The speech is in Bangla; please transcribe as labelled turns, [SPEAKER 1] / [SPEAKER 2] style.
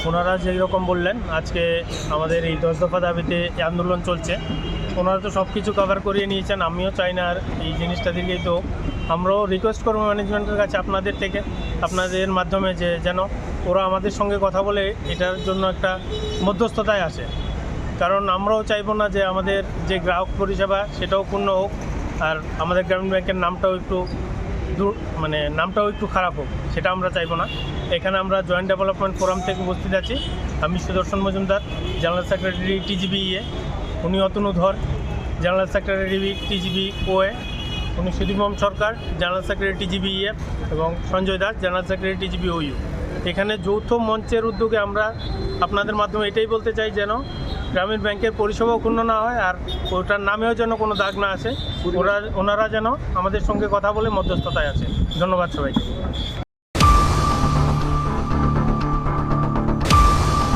[SPEAKER 1] ওনারা যেই রকম বললেন আজকে আমাদের এই 10 দফা দাবিতে এই আন্দোলন চলছে, ওনারা তো সব কিছু কভার করিয়ে নিয়েছেন। আমিও চাই না আর এই জিনিসটা দিকেই, তো আমরাও রিকোয়েস্ট করবো ম্যানেজমেন্টের কাছে আপনাদের থেকে, আপনাদের মাধ্যমে, যে যেন ওরা আমাদের সঙ্গে কথা বলে এটার জন্য একটা মধ্যস্থতায় আসে। কারণ আমরাও চাইবো না যে আমাদের যে গ্রাহক পরিষেবা সেটাও পূর্ণ হোক, আর আমাদের গ্রামীণ ব্যাংকের নামটাও একটু খারাপ হোক, সেটা আমরা চাইবো না। এখানে আমরা জয়েন্ট ডেভেলপমেন্ট ফোরাম থেকে উপস্থিত আছি। আমি সুদর্শন মজুমদার, জেনারেল সেক্রেটারি TGBEA, উনি অতনু ধর, জেনারেল সেক্রেটারি TGB OA, উনি সুদীপম সরকার, জেনারেল সেক্রেটারি TGBEA, এবং Sanjay Das, general secretary TGB OU। এখানে যৌথ মঞ্চের উদ্যোগে আমরা আপনাদের মাধ্যমে এটাই বলতে চাই, যেন গ্রামীণ ব্যাংকের পরিষেবাও ক্ষুণ্ণ না হয়, আর ওটার নামেও যেন কোনো দাগ না আসে। ওনারা যেন আমাদের সঙ্গে কথা বলে মধ্যস্থতায় আছে। ধন্যবাদ সবাইকে।